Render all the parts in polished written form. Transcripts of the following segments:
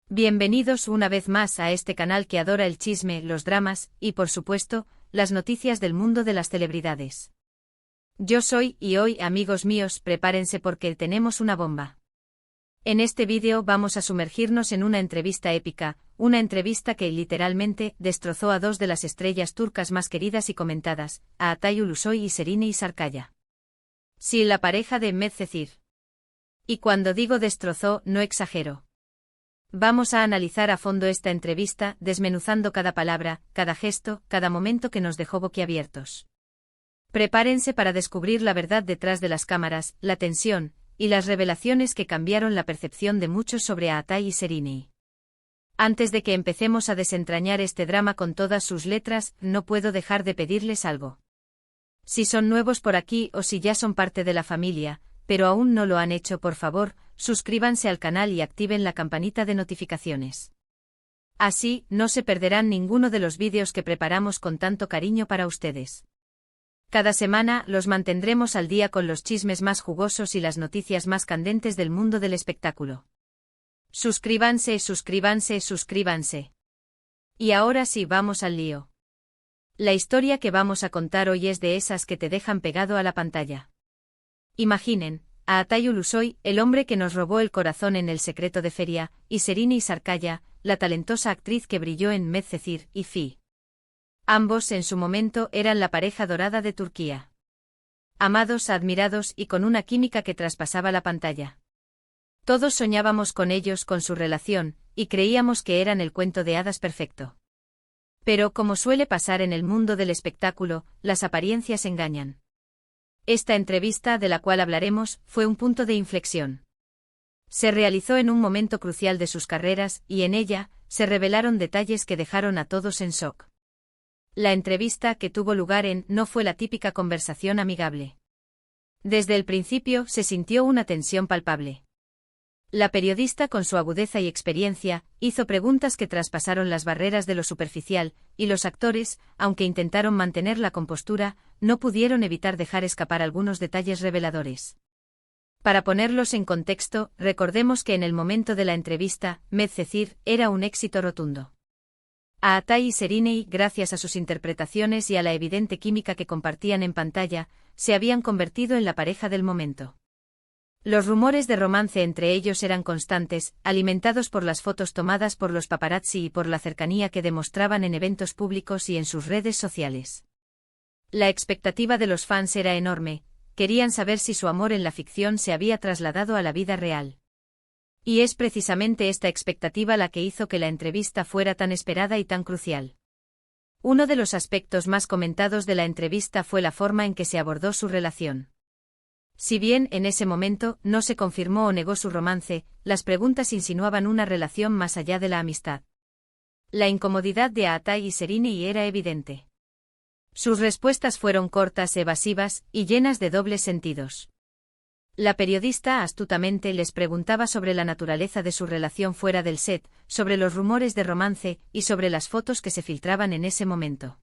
Bienvenidos una vez más a este canal que adora el chisme, los dramas y, por supuesto, las noticias del mundo de las celebridades. Yo soy, y hoy, amigos míos, prepárense porque tenemos una bomba. En este vídeo vamos a sumergirnos en una entrevista épica, una entrevista que literalmente destrozó a dos de las estrellas turcas más queridas y comentadas, a Atay Ulusoy y Serine Sarıkaya. Sí, la pareja de Medcezir. Y cuando digo destrozó, no exagero. Vamos a analizar a fondo esta entrevista, desmenuzando cada palabra, cada gesto, cada momento que nos dejó boquiabiertos. Prepárense para descubrir la verdad detrás de las cámaras, la tensión, y las revelaciones que cambiaron la percepción de muchos sobre Atay y Serine. Antes de que empecemos a desentrañar este drama con todas sus letras, no puedo dejar de pedirles algo. Si son nuevos por aquí o si ya son parte de la familia, pero aún no lo han hecho, por favor, suscríbanse al canal y activen la campanita de notificaciones. Así, no se perderán ninguno de los vídeos que preparamos con tanto cariño para ustedes. Cada semana los mantendremos al día con los chismes más jugosos y las noticias más candentes del mundo del espectáculo. Suscríbanse, suscríbanse, suscríbanse. Y ahora sí, vamos al lío. La historia que vamos a contar hoy es de esas que te dejan pegado a la pantalla. Imaginen, a Atay Ulusoy, el hombre que nos robó el corazón en El secreto de Feria, y Serine Sarıkaya, la talentosa actriz que brilló en Medcezir y Fi. Ambos en su momento eran la pareja dorada de Turquía. Amados, admirados y con una química que traspasaba la pantalla. Todos soñábamos con ellos, con su relación, y creíamos que eran el cuento de hadas perfecto. Pero, como suele pasar en el mundo del espectáculo, las apariencias engañan. Esta entrevista, de la cual hablaremos, fue un punto de inflexión. Se realizó en un momento crucial de sus carreras, y en ella, se revelaron detalles que dejaron a todos en shock. La entrevista que tuvo lugar no fue la típica conversación amigable. Desde el principio se sintió una tensión palpable. La periodista, con su agudeza y experiencia, hizo preguntas que traspasaron las barreras de lo superficial, y los actores, aunque intentaron mantener la compostura, no pudieron evitar dejar escapar algunos detalles reveladores. Para ponerlos en contexto, recordemos que en el momento de la entrevista, Medcezir era un éxito rotundo. A Atay y Serine, gracias a sus interpretaciones y a la evidente química que compartían en pantalla, se habían convertido en la pareja del momento. Los rumores de romance entre ellos eran constantes, alimentados por las fotos tomadas por los paparazzi y por la cercanía que demostraban en eventos públicos y en sus redes sociales. La expectativa de los fans era enorme, querían saber si su amor en la ficción se había trasladado a la vida real. Y es precisamente esta expectativa la que hizo que la entrevista fuera tan esperada y tan crucial. Uno de los aspectos más comentados de la entrevista fue la forma en que se abordó su relación. Si bien en ese momento no se confirmó o negó su romance, las preguntas insinuaban una relación más allá de la amistad. La incomodidad de Atay y Serine era evidente. Sus respuestas fueron cortas, evasivas y llenas de dobles sentidos. La periodista astutamente les preguntaba sobre la naturaleza de su relación fuera del set, sobre los rumores de romance y sobre las fotos que se filtraban en ese momento.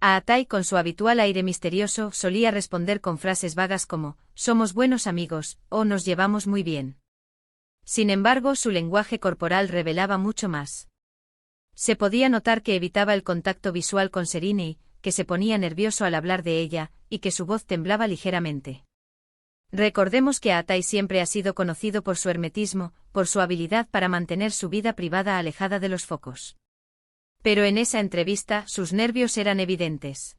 A Atay, con su habitual aire misterioso, solía responder con frases vagas como, «somos buenos amigos» o «nos llevamos muy bien». Sin embargo, su lenguaje corporal revelaba mucho más. Se podía notar que evitaba el contacto visual con Serine, que se ponía nervioso al hablar de ella, y que su voz temblaba ligeramente. Recordemos que Atay siempre ha sido conocido por su hermetismo, por su habilidad para mantener su vida privada alejada de los focos. Pero en esa entrevista sus nervios eran evidentes.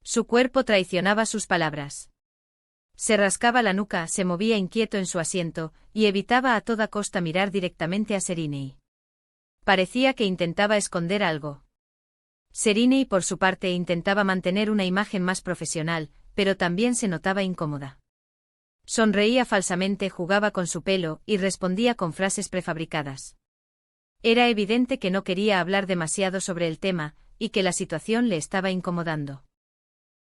Su cuerpo traicionaba sus palabras. Se rascaba la nuca, se movía inquieto en su asiento, y evitaba a toda costa mirar directamente a Serine. Parecía que intentaba esconder algo. Serine, por su parte, intentaba mantener una imagen más profesional, pero también se notaba incómoda. Sonreía falsamente, jugaba con su pelo, y respondía con frases prefabricadas. Era evidente que no quería hablar demasiado sobre el tema, y que la situación le estaba incomodando.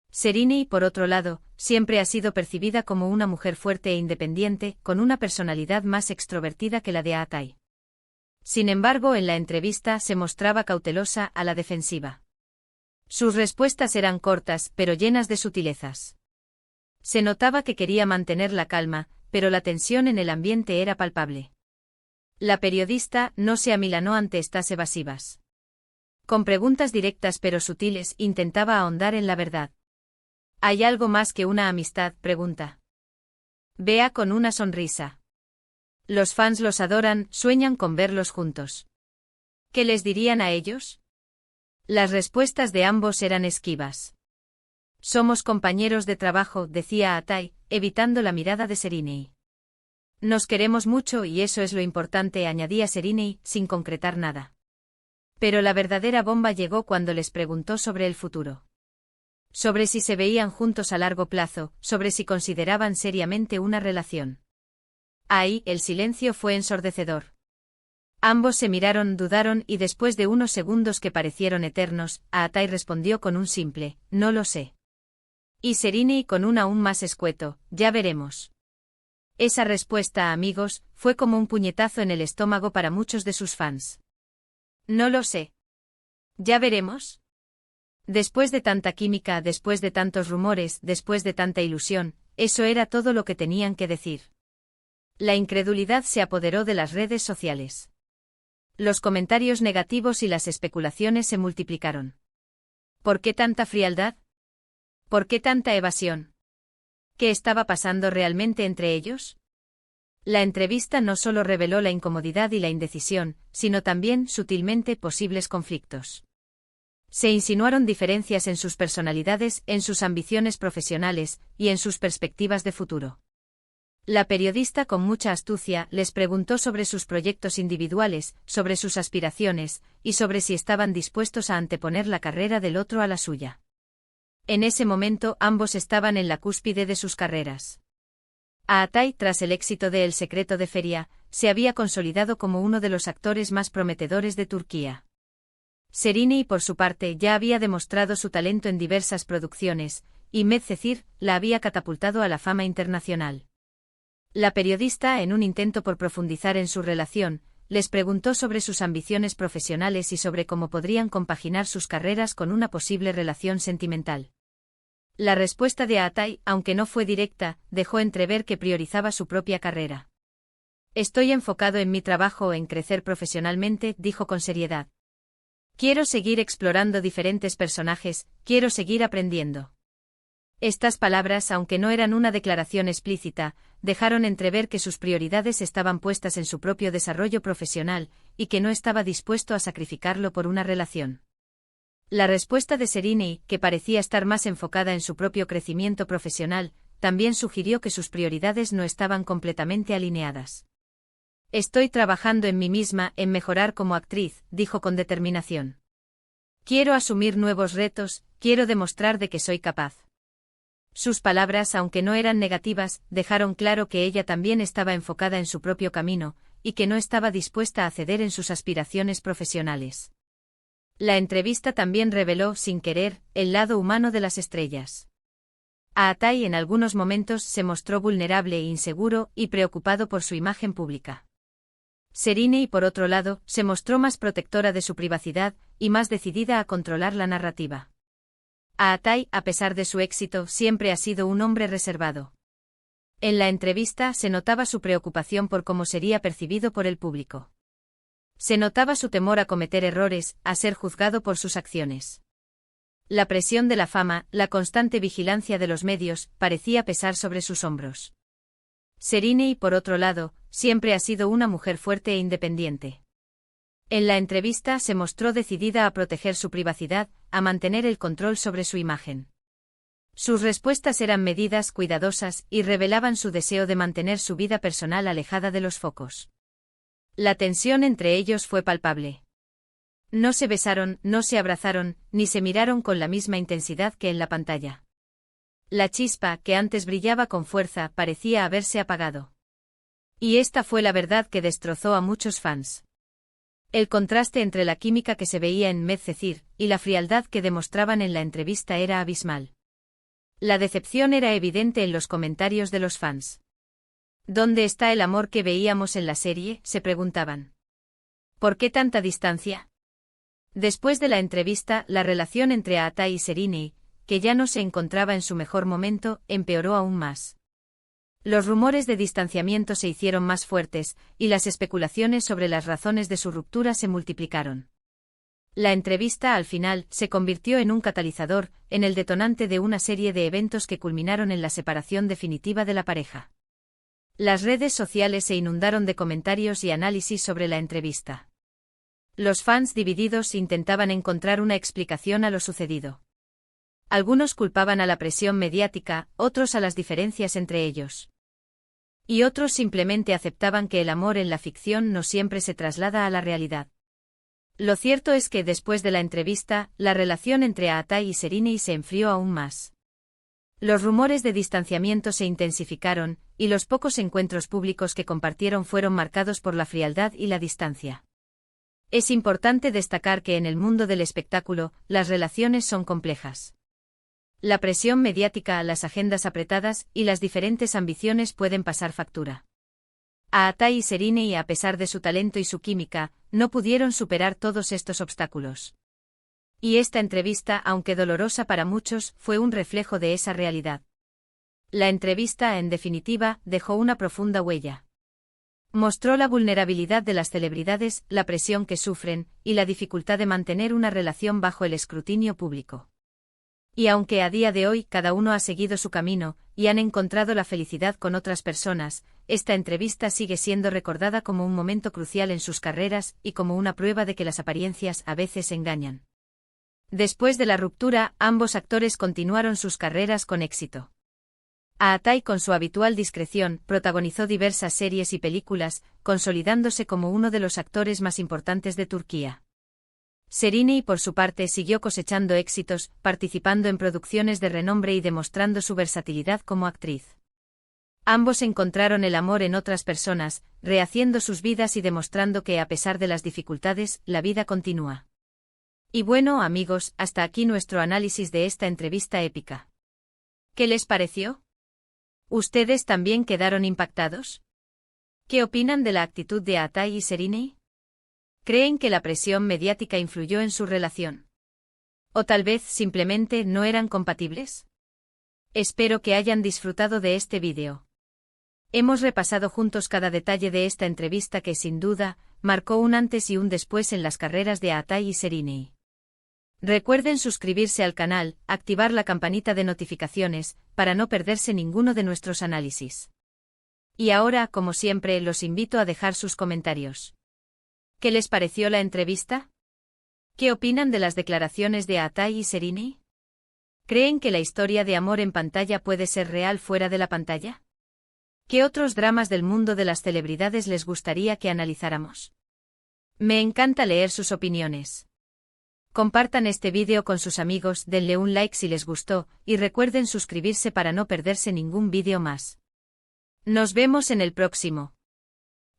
Serine, por otro lado, siempre ha sido percibida como una mujer fuerte e independiente, con una personalidad más extrovertida que la de Atay. Sin embargo, en la entrevista se mostraba cautelosa, a la defensiva. Sus respuestas eran cortas, pero llenas de sutilezas. Se notaba que quería mantener la calma, pero la tensión en el ambiente era palpable. La periodista no se amilanó ante estas evasivas. Con preguntas directas pero sutiles intentaba ahondar en la verdad. ¿Hay algo más que una amistad?, pregunta. Bea con una sonrisa. Los fans los adoran, sueñan con verlos juntos. ¿Qué les dirían a ellos? Las respuestas de ambos eran esquivas. Somos compañeros de trabajo, decía Atai, evitando la mirada de Serinei. Nos queremos mucho y eso es lo importante, añadía Serinei, sin concretar nada. Pero la verdadera bomba llegó cuando les preguntó sobre el futuro. Sobre si se veían juntos a largo plazo, sobre si consideraban seriamente una relación. Ahí, el silencio fue ensordecedor. Ambos se miraron, dudaron y después de unos segundos que parecieron eternos, Atai respondió con un simple, no lo sé. Y Serinei con un aún más escueto, ya veremos. Esa respuesta, amigos, fue como un puñetazo en el estómago para muchos de sus fans. No lo sé. ¿Ya veremos? Después de tanta química, después de tantos rumores, después de tanta ilusión, eso era todo lo que tenían que decir. La incredulidad se apoderó de las redes sociales. Los comentarios negativos y las especulaciones se multiplicaron. ¿Por qué tanta frialdad? ¿Por qué tanta evasión? ¿Qué estaba pasando realmente entre ellos? La entrevista no solo reveló la incomodidad y la indecisión, sino también, sutilmente, posibles conflictos. Se insinuaron diferencias en sus personalidades, en sus ambiciones profesionales, y en sus perspectivas de futuro. La periodista con mucha astucia les preguntó sobre sus proyectos individuales, sobre sus aspiraciones, y sobre si estaban dispuestos a anteponer la carrera del otro a la suya. En ese momento ambos estaban en la cúspide de sus carreras. Atai, tras el éxito de El secreto de Feria, se había consolidado como uno de los actores más prometedores de Turquía. Serinei, por su parte, ya había demostrado su talento en diversas producciones, y Medcezir la había catapultado a la fama internacional. La periodista, en un intento por profundizar en su relación, les preguntó sobre sus ambiciones profesionales y sobre cómo podrían compaginar sus carreras con una posible relación sentimental. La respuesta de Atai, aunque no fue directa, dejó entrever que priorizaba su propia carrera. Estoy enfocado en mi trabajo, en crecer profesionalmente, dijo con seriedad. Quiero seguir explorando diferentes personajes, quiero seguir aprendiendo. Estas palabras, aunque no eran una declaración explícita, dejaron entrever que sus prioridades estaban puestas en su propio desarrollo profesional, y que no estaba dispuesto a sacrificarlo por una relación. La respuesta de Serinei, que parecía estar más enfocada en su propio crecimiento profesional, también sugirió que sus prioridades no estaban completamente alineadas. Estoy trabajando en mí misma, en mejorar como actriz, dijo con determinación. Quiero asumir nuevos retos, quiero demostrar de que soy capaz. Sus palabras, aunque no eran negativas, dejaron claro que ella también estaba enfocada en su propio camino, y que no estaba dispuesta a ceder en sus aspiraciones profesionales. La entrevista también reveló, sin querer, el lado humano de las estrellas. Atai en algunos momentos se mostró vulnerable e inseguro y preocupado por su imagen pública. Serinei, por otro lado, se mostró más protectora de su privacidad y más decidida a controlar la narrativa. Atai, a pesar de su éxito, siempre ha sido un hombre reservado. En la entrevista se notaba su preocupación por cómo sería percibido por el público. Se notaba su temor a cometer errores, a ser juzgado por sus acciones. La presión de la fama, la constante vigilancia de los medios, parecía pesar sobre sus hombros. Serinei, por otro lado, siempre ha sido una mujer fuerte e independiente. En la entrevista se mostró decidida a proteger su privacidad, a mantener el control sobre su imagen. Sus respuestas eran medidas, cuidadosas, y revelaban su deseo de mantener su vida personal alejada de los focos. La tensión entre ellos fue palpable. No se besaron, no se abrazaron, ni se miraron con la misma intensidad que en la pantalla. La chispa, que antes brillaba con fuerza, parecía haberse apagado. Y esta fue la verdad que destrozó a muchos fans. El contraste entre la química que se veía en Medcezir y la frialdad que demostraban en la entrevista era abismal. La decepción era evidente en los comentarios de los fans. ¿Dónde está el amor que veíamos en la serie?, se preguntaban. ¿Por qué tanta distancia? Después de la entrevista, la relación entre Atai y Serinei, que ya no se encontraba en su mejor momento, empeoró aún más. Los rumores de distanciamiento se hicieron más fuertes, y las especulaciones sobre las razones de su ruptura se multiplicaron. La entrevista, al final, se convirtió en un catalizador, en el detonante de una serie de eventos que culminaron en la separación definitiva de la pareja. Las redes sociales se inundaron de comentarios y análisis sobre la entrevista. Los fans divididos intentaban encontrar una explicación a lo sucedido. Algunos culpaban a la presión mediática, otros a las diferencias entre ellos. Y otros simplemente aceptaban que el amor en la ficción no siempre se traslada a la realidad. Lo cierto es que después de la entrevista, la relación entre Aatai y Serinei se enfrió aún más. Los rumores de distanciamiento se intensificaron, y los pocos encuentros públicos que compartieron fueron marcados por la frialdad y la distancia. Es importante destacar que en el mundo del espectáculo, las relaciones son complejas. La presión mediática, las agendas apretadas y las diferentes ambiciones pueden pasar factura. Aatai y Serinei, a pesar de su talento y su química, no pudieron superar todos estos obstáculos. Y esta entrevista, aunque dolorosa para muchos, fue un reflejo de esa realidad. La entrevista, en definitiva, dejó una profunda huella. Mostró la vulnerabilidad de las celebridades, la presión que sufren, y la dificultad de mantener una relación bajo el escrutinio público. Y aunque a día de hoy cada uno ha seguido su camino, y han encontrado la felicidad con otras personas, esta entrevista sigue siendo recordada como un momento crucial en sus carreras y como una prueba de que las apariencias a veces engañan. Después de la ruptura, ambos actores continuaron sus carreras con éxito. Aatai, con su habitual discreción, protagonizó diversas series y películas, consolidándose como uno de los actores más importantes de Turquía. Serinei, por su parte, siguió cosechando éxitos, participando en producciones de renombre y demostrando su versatilidad como actriz. Ambos encontraron el amor en otras personas, rehaciendo sus vidas y demostrando que, a pesar de las dificultades, la vida continúa. Y bueno, amigos, hasta aquí nuestro análisis de esta entrevista épica. ¿Qué les pareció? ¿Ustedes también quedaron impactados? ¿Qué opinan de la actitud de Aatai y Serinei? ¿Creen que la presión mediática influyó en su relación? ¿O tal vez simplemente no eran compatibles? Espero que hayan disfrutado de este vídeo. Hemos repasado juntos cada detalle de esta entrevista que, sin duda, marcó un antes y un después en las carreras de Aatai y Serinei. Recuerden suscribirse al canal, activar la campanita de notificaciones, para no perderse ninguno de nuestros análisis. Y ahora, como siempre, los invito a dejar sus comentarios. ¿Qué les pareció la entrevista? ¿Qué opinan de las declaraciones de Aatai y Serinei? ¿Creen que la historia de amor en pantalla puede ser real fuera de la pantalla? ¿Qué otros dramas del mundo de las celebridades les gustaría que analizáramos? Me encanta leer sus opiniones. Compartan este vídeo con sus amigos, denle un like si les gustó, y recuerden suscribirse para no perderse ningún vídeo más. Nos vemos en el próximo.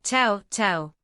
Chao, chao.